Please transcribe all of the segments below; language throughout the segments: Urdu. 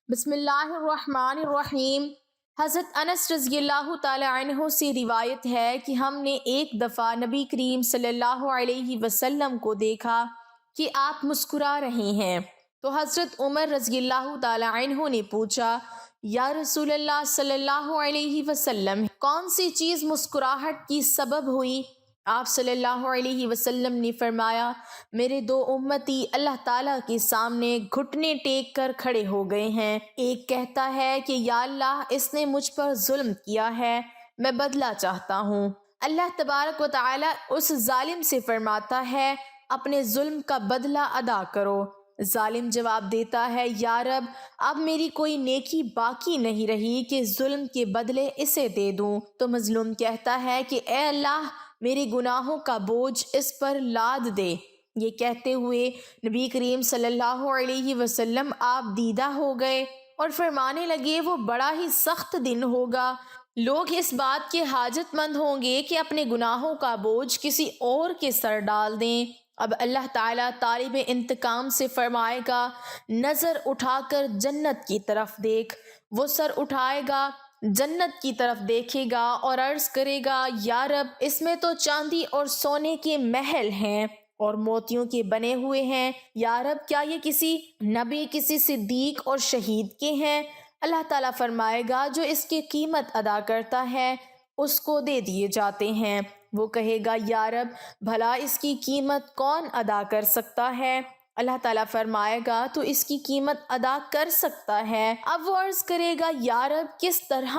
بسم اللہ الرحمن الرحیم۔ حضرت انس رضی اللہ تعالی عنہ سے روایت ہے کہ ہم نے ایک دفعہ نبی کریم صلی اللہ علیہ وسلم کو دیکھا کہ آپ مسکرا رہے ہیں، تو حضرت عمر رضی اللہ تعالی عنہ نے پوچھا، یا رسول اللہ صلی اللہ علیہ وسلم، کون سی چیز مسکراہٹ کی سبب ہوئی؟ آپ صلی اللہ علیہ وسلم نے فرمایا، میرے دو امتی اللہ تعالیٰ کے سامنے گھٹنے ٹیک کر کھڑے ہو گئے ہیں، ایک کہتا ہے کہ یا اللہ، اس نے مجھ پر ظلم کیا ہے، میں بدلہ چاہتا ہوں۔ اللہ تبارک و تعالی اس ظالم سے فرماتا ہے، اپنے ظلم کا بدلہ ادا کرو۔ ظالم جواب دیتا ہے، یا رب، اب میری کوئی نیکی باقی نہیں رہی کہ ظلم کے بدلے اسے دے دوں۔ تو مظلوم کہتا ہے کہ اے اللہ، میرے گناہوں کا بوجھ اس پر لاد دے۔ یہ کہتے ہوئے نبی کریم صلی اللہ علیہ وسلم آپ دیدہ ہو گئے اور فرمانے لگے، وہ بڑا ہی سخت دن ہوگا، لوگ اس بات کے حاجت مند ہوں گے کہ اپنے گناہوں کا بوجھ کسی اور کے سر ڈال دیں۔ اب اللہ تعالیٰ طالب انتقام سے فرمائے گا، نظر اٹھا کر جنت کی طرف دیکھ۔ وہ سر اٹھائے گا، جنت کی طرف دیکھے گا اور عرض کرے گا، یا رب، اس میں تو چاندی اور سونے کے محل ہیں اور موتیوں کے بنے ہوئے ہیں، یا رب، کیا یہ کسی نبی، کسی صدیق اور شہید کے ہیں؟ اللہ تعالیٰ فرمائے گا، جو اس کی قیمت ادا کرتا ہے اس کو دے دیے جاتے ہیں۔ وہ کہے گا، یا رب، بھلا اس کی قیمت کون ادا کر سکتا ہے؟ اللہ تعالیٰ فرمائے گا، تو اس کی قیمت ادا کر سکتا ہے۔ اب وہ عرض کرے گا، یا رب، کس طرح؟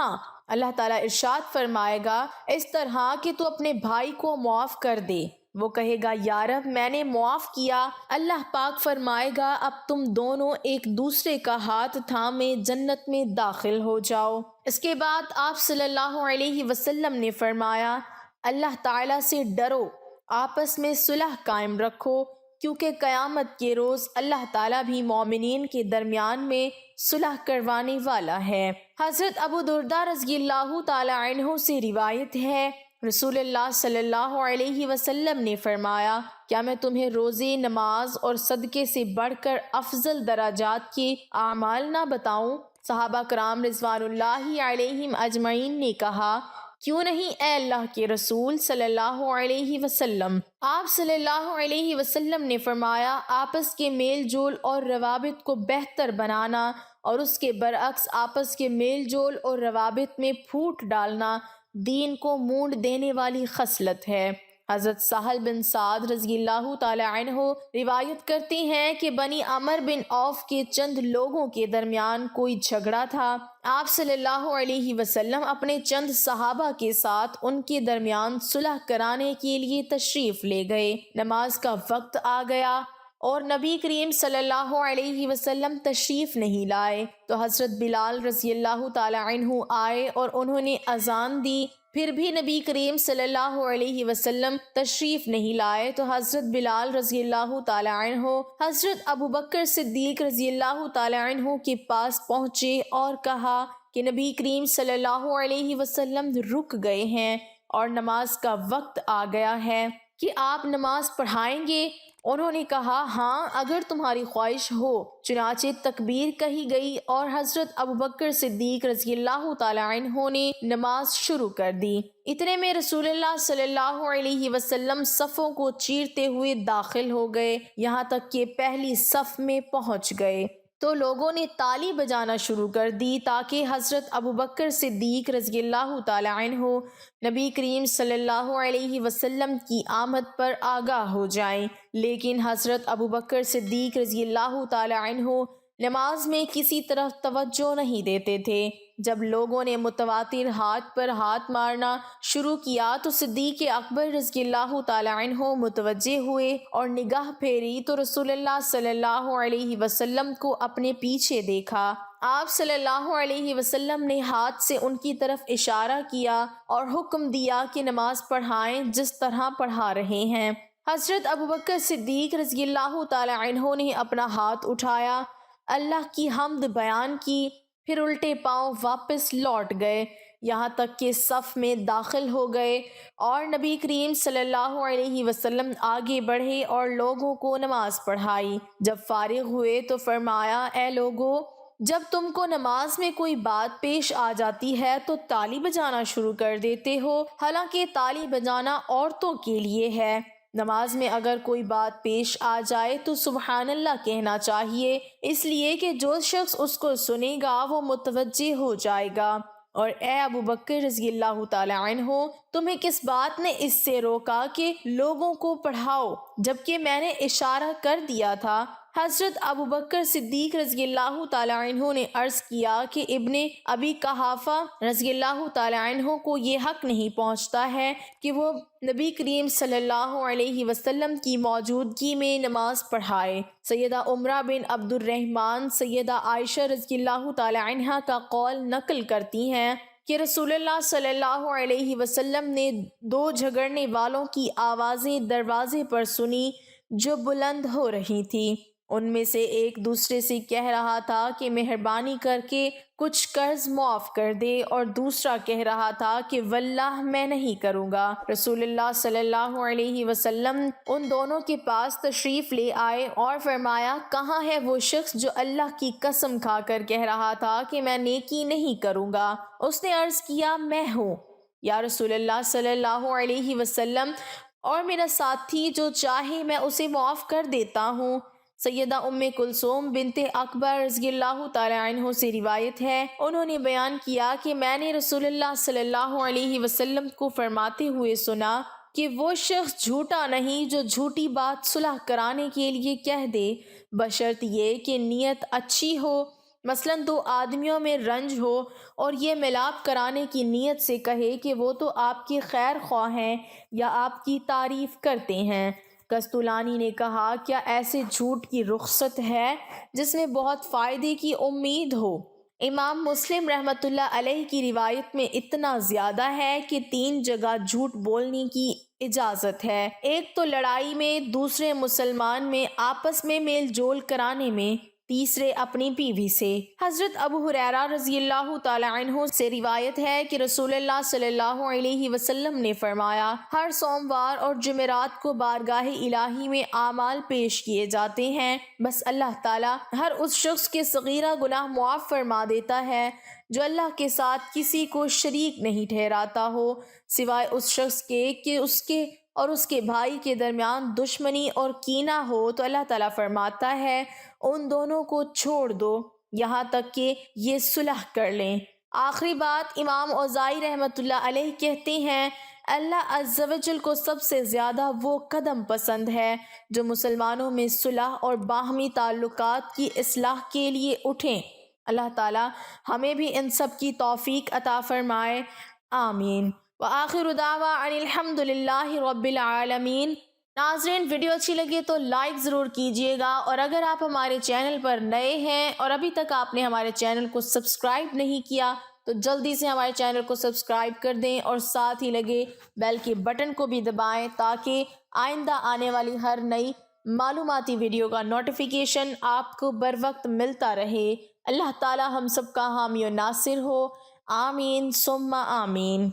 اللہ تعالیٰ ارشاد فرمائے گا، اس طرح کہ تو اپنے بھائی کو معاف کر دے۔ وہ کہے گا، یا رب، میں نے معاف کیا۔ اللہ پاک فرمائے گا، اب تم دونوں ایک دوسرے کا ہاتھ تھامے جنت میں داخل ہو جاؤ۔ اس کے بعد آپ صلی اللہ علیہ وسلم نے فرمایا، اللہ تعالیٰ سے ڈرو، آپس میں صلح قائم رکھو، کیونکہ قیامت کے روز اللہ تعالیٰ بھی مومنین کے درمیان میں صلح کروانے والا ہے۔ حضرت ابو درداء رضی اللہ تعالی عنہ سے روایت ہے، رسول اللہ صلی اللہ علیہ وسلم نے فرمایا، کیا میں تمہیں روزے، نماز اور صدقے سے بڑھ کر افضل درجات کے اعمال نہ بتاؤں؟ صحابہ کرام رضوان اللہ علیہم اجمعین نے کہا، کیوں نہیں اے اللہ کے رسول صلی اللہ علیہ وسلم؟ آپ صلی اللہ علیہ وسلم نے فرمایا، آپس کے میل جول اور روابط کو بہتر بنانا اور اس کے برعکس آپس کے میل جول اور روابط میں پھوٹ ڈالنا دین کو مونڈ دینے والی خصلت ہے۔ حضرت سہل بن سعد رضی اللہ تعالی عنہ روایت کرتے ہیں کہ بنی عمر بن عوف کے چند لوگوں کے درمیان کوئی جھگڑا تھا۔ آپ صلی اللہ علیہ وسلم اپنے چند صحابہ کے ساتھ ان کے درمیان صلح کرانے کے لیے تشریف لے گئے۔ نماز کا وقت آ گیا اور نبی کریم صلی اللہ علیہ وسلم تشریف نہیں لائے، تو حضرت بلال رضی اللہ تعالی عنہ آئے اور انہوں نے اذان دی۔ پھر بھی نبی کریم صلی اللہ علیہ وسلم تشریف نہیں لائے، تو حضرت بلال رضی اللہ تعالی عنہ حضرت ابوبکر صدیق رضی اللہ تعالی عنہ کے پاس پہنچے اور کہا کہ نبی کریم صلی اللہ علیہ وسلم رک گئے ہیں اور نماز کا وقت آ گیا ہے، کہ آپ نماز پڑھائیں گے؟ انہوں نے کہا، ہاں، اگر تمہاری خواہش ہو۔ چنانچہ تکبیر کہی گئی اور حضرت ابوبکر صدیق رضی اللہ تعالی عنہ نے نماز شروع کر دی۔ اتنے میں رسول اللہ صلی اللہ علیہ وسلم صفوں کو چیرتے ہوئے داخل ہو گئے، یہاں تک کہ پہلی صف میں پہنچ گئے تو لوگوں نے تالی بجانا شروع کر دی تاکہ حضرت ابوبکر صدیق رضی اللہ تعالی عنہ نبی کریم صلی اللہ علیہ وسلم کی آمد پر آگاہ ہو جائیں، لیکن حضرت ابوبکر صدیق رضی اللہ تعالی عنہ نماز میں کسی طرف توجہ نہیں دیتے تھے۔ جب لوگوں نے متواتر ہاتھ پر ہاتھ مارنا شروع کیا تو صدیق اکبر رضی اللہ تعالی عنہ متوجہ ہوئے اور نگاہ پھیری تو رسول اللہ صلی اللہ علیہ وسلم کو اپنے پیچھے دیکھا۔ آپ صلی اللہ علیہ وسلم نے ہاتھ سے ان کی طرف اشارہ کیا اور حکم دیا کہ نماز پڑھائیں جس طرح پڑھا رہے ہیں۔ حضرت ابوبکر صدیق رضی اللہ تعالی عنہ نے اپنا ہاتھ اٹھایا، اللہ کی حمد بیان کی، پھر الٹے پاؤں واپس لوٹ گئے، یہاں تک کہ صف میں داخل ہو گئے اور نبی کریم صلی اللہ علیہ وسلم آگے بڑھے اور لوگوں کو نماز پڑھائی۔ جب فارغ ہوئے تو فرمایا، اے لوگو، جب تم کو نماز میں کوئی بات پیش آ جاتی ہے تو تالی بجانا شروع کر دیتے ہو، حالانکہ تالی بجانا عورتوں کے لیے ہے۔ نماز میں اگر کوئی بات پیش آ جائے تو سبحان اللہ کہنا چاہیے، اس لیے کہ جو شخص اس کو سنے گا وہ متوجہ ہو جائے گا۔ اور اے ابو بکر رضی اللہ تعالی عنہ، تمہیں کس بات نے اس سے روکا کہ لوگوں کو پڑھاؤ جبکہ میں نے اشارہ کر دیا تھا؟ حضرت ابو بکر صدیق رضی اللہ تعالی عنہ نے عرض کیا کہ ابن ابی قحافہ رضی اللہ تعالی عنہ کو یہ حق نہیں پہنچتا ہے کہ وہ نبی کریم صلی اللہ علیہ وسلم کی موجودگی میں نماز پڑھائے۔ سیدہ عمرہ بن عبد الرحمن سیدہ عائشہ رضی اللہ تعالی عنہ کا قول نقل کرتی ہیں کہ رسول اللہ صلی اللہ علیہ وسلم نے دو جھگڑنے والوں کی آوازیں دروازے پر سنی جو بلند ہو رہی تھی۔ ان میں سے ایک دوسرے سے کہہ رہا تھا کہ مہربانی کر کے کچھ قرض معاف کر دے، اور دوسرا کہہ رہا تھا کہ واللہ میں نہیں کروں گا۔ رسول اللہ صلی اللہ علیہ وسلم ان دونوں کے پاس تشریف لے آئے اور فرمایا، کہاں ہے وہ شخص جو اللہ کی قسم کھا کر کہہ رہا تھا کہ میں نیکی نہیں کروں گا؟ اس نے عرض کیا، میں ہوں یا رسول اللہ صلی اللہ علیہ وسلم، اور میرا ساتھی جو چاہے میں اسے معاف کر دیتا ہوں۔ سیدہ ام کلثوم بنت اکبر رضی اللہ تعالی عنہ سے روایت ہے، انہوں نے بیان کیا کہ میں نے رسول اللہ صلی اللہ علیہ وسلم کو فرماتے ہوئے سنا کہ وہ شخص جھوٹا نہیں جو جھوٹی بات صلح کرانے کے لیے کہہ دے، بشرط یہ کہ نیت اچھی ہو، مثلاً دو آدمیوں میں رنج ہو اور یہ ملاپ کرانے کی نیت سے کہے کہ وہ تو آپ کے خیر خواہ ہیں یا آپ کی تعریف کرتے ہیں۔ قسطلانی نے کہا، کیا ایسے جھوٹ کی رخصت ہے جس میں بہت فائدے کی امید ہو؟ امام مسلم رحمۃ اللہ علیہ کی روایت میں اتنا زیادہ ہے کہ 3 جگہ جھوٹ بولنے کی اجازت ہے، ایک تو لڑائی میں، دوسرے مسلمان میں آپس میں میل جول کرانے میں، تیسرے اپنی بیوی سے۔ حضرت ابو ہریرہ رضی اللہ تعالی عنہ سے روایت ہے کہ رسول اللہ صلی اللہ علیہ وسلم نے فرمایا، ہر سوموار اور جمعرات کو بارگاہ الہی میں اعمال پیش کیے جاتے ہیں، بس اللہ تعالیٰ ہر اس شخص کے صغیرہ گناہ معاف فرما دیتا ہے جو اللہ کے ساتھ کسی کو شریک نہیں ٹھہراتا ہو، سوائے اس شخص کے کہ اس کے بھائی کے درمیان دشمنی اور کینہ ہو، تو اللہ تعالیٰ فرماتا ہے ان دونوں کو چھوڑ دو یہاں تک کہ یہ صلح کر لیں۔ آخری بات، امام اوزاعی رحمۃ اللہ علیہ کہتے ہیں، اللہ عز و جل کو سب سے زیادہ وہ قدم پسند ہے جو مسلمانوں میں صلح اور باہمی تعلقات کی اصلاح کے لیے اٹھیں۔ اللہ تعالیٰ ہمیں بھی ان سب کی توفیق عطا فرمائے، آمین۔ وآخر دعوانا ان الحمد للہ رب العالمین۔ ناظرین، ویڈیو اچھی لگے تو لائک ضرور کیجیے گا، اور اگر آپ ہمارے چینل پر نئے ہیں اور ابھی تک آپ نے ہمارے چینل کو سبسکرائب نہیں کیا تو جلدی سے ہمارے چینل کو سبسکرائب کر دیں، اور ساتھ ہی لگے بیل کے بٹن کو بھی دبائیں تاکہ آئندہ آنے والی ہر نئی معلوماتی ویڈیو کا نوٹیفیکیشن آپ کو بر وقت ملتا رہے۔ اللہ تعالی ہم سب کا حامی و ناصر ہو، آمین ثم آمین۔